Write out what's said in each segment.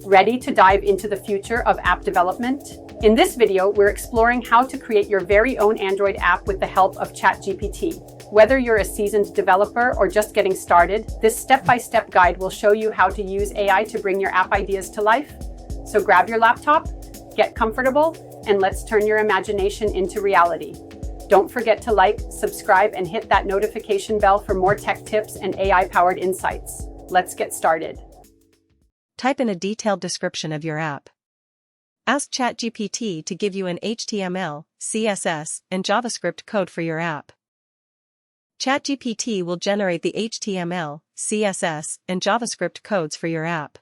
Ready to dive into the future of app development? In this video, we're exploring how to create your very own Android app with the help of ChatGPT. Whether you're a seasoned developer or just getting started, this step-by-step guide will show you how to use AI to bring your app ideas to life. So grab your laptop, get comfortable, and let's turn your imagination into reality. Don't forget to like, subscribe, and hit that notification bell for more tech tips and AI-powered insights. Let's get started. Type in a detailed description of your app. Ask ChatGPT to give you an HTML, CSS, and JavaScript code for your app. ChatGPT will generate the HTML, CSS, and JavaScript codes for your app.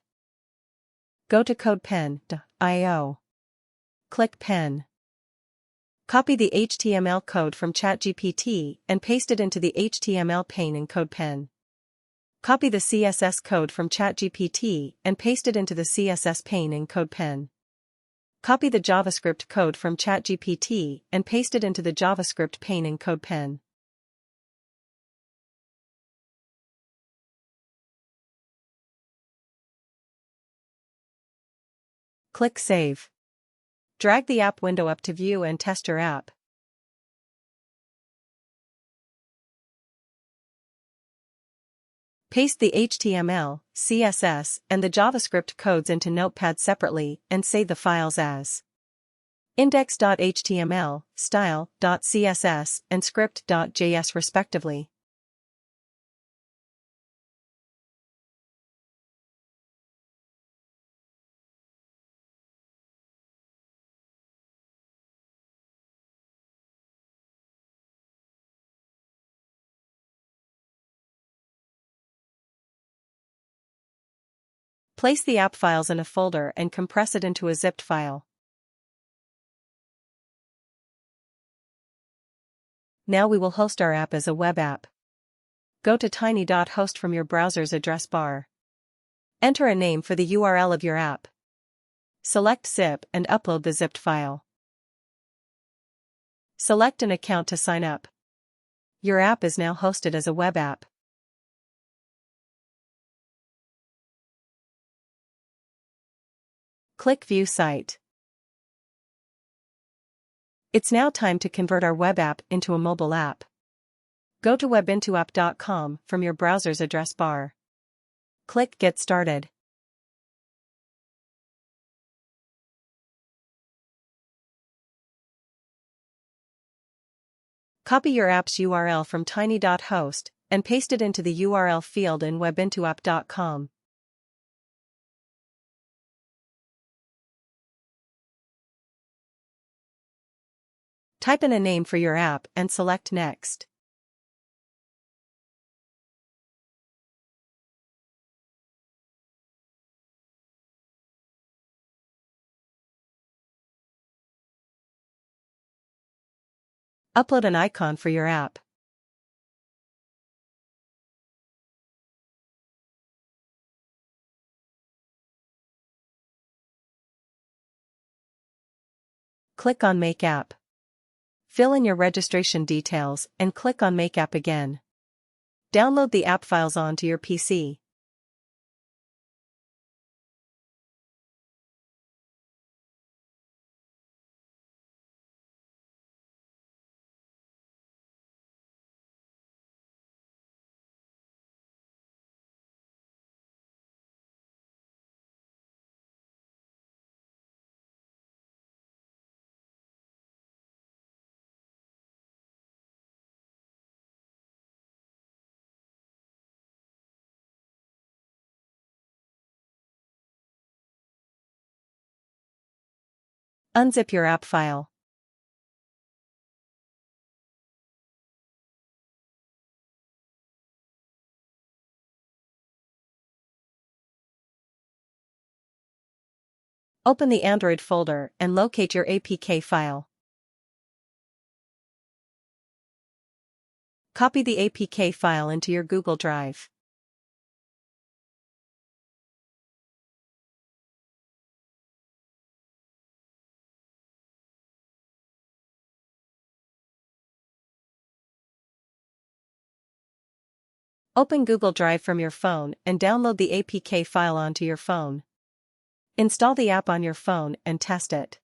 Go to CodePen.io. Click Pen. Copy the HTML code from ChatGPT and paste it into the HTML pane in CodePen. Copy the CSS code from ChatGPT and paste it into the CSS pane in CodePen. Copy the JavaScript code from ChatGPT and paste it into the JavaScript pane in CodePen. Click Save. Drag the app window up to view and test your app. Paste the HTML, CSS, and the JavaScript codes into Notepad separately and save the files as index.html, style.css, and script.js respectively. Place the app files in a folder and compress it into a zipped file. Now we will host our app as a web app. Go to TiinyHost from your browser's address bar. Enter a name for the URL of your app. Select Zip and upload the zipped file. Select an account to sign up. Your app is now hosted as a web app. Click View Site. It's now time to convert our web app into a mobile app. Go to WebIntoApp.com from your browser's address bar. Click Get Started. Copy your app's URL from tiny.host and paste it into the URL field in WebIntoApp.com. Type in a name for your app and select Next. Upload an icon for your app. Click on Make App. Fill in your registration details and click on Make App again. Download the app files onto your PC. Unzip your app file. Open the Android folder and locate your APK file. Copy the APK file into your Google Drive. Open Google Drive from your phone and download the APK file onto your phone. Install the app on your phone and test it.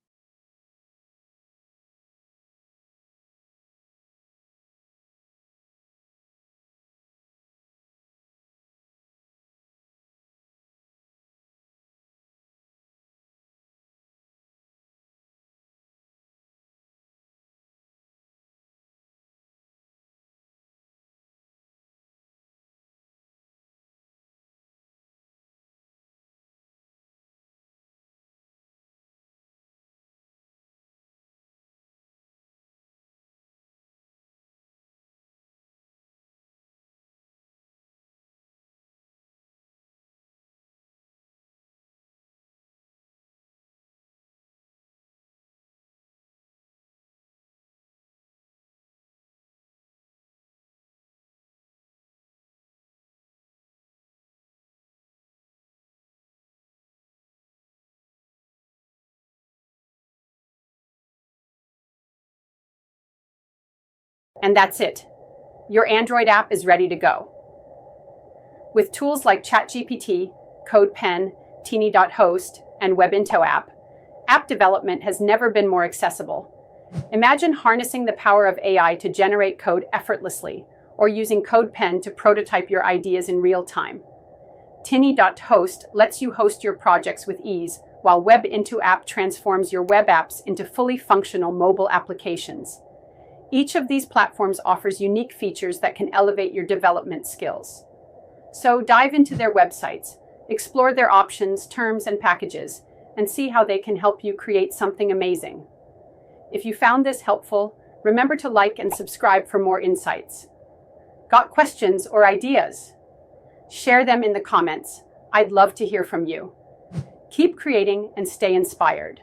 And that's it. Your Android app is ready to go. With tools like ChatGPT, CodePen, TiinyHost, and WebIntoApp, app development has never been more accessible. Imagine harnessing the power of AI to generate code effortlessly, or using CodePen to prototype your ideas in real time. TiinyHost lets you host your projects with ease, while WebIntoApp transforms your web apps into fully functional mobile applications. Each of these platforms offers unique features that can elevate your development skills. So dive into their websites, explore their options, terms, and packages, and see how they can help you create something amazing. If you found this helpful, remember to like and subscribe for more insights. Got questions or ideas? Share them in the comments. I'd love to hear from you. Keep creating and stay inspired.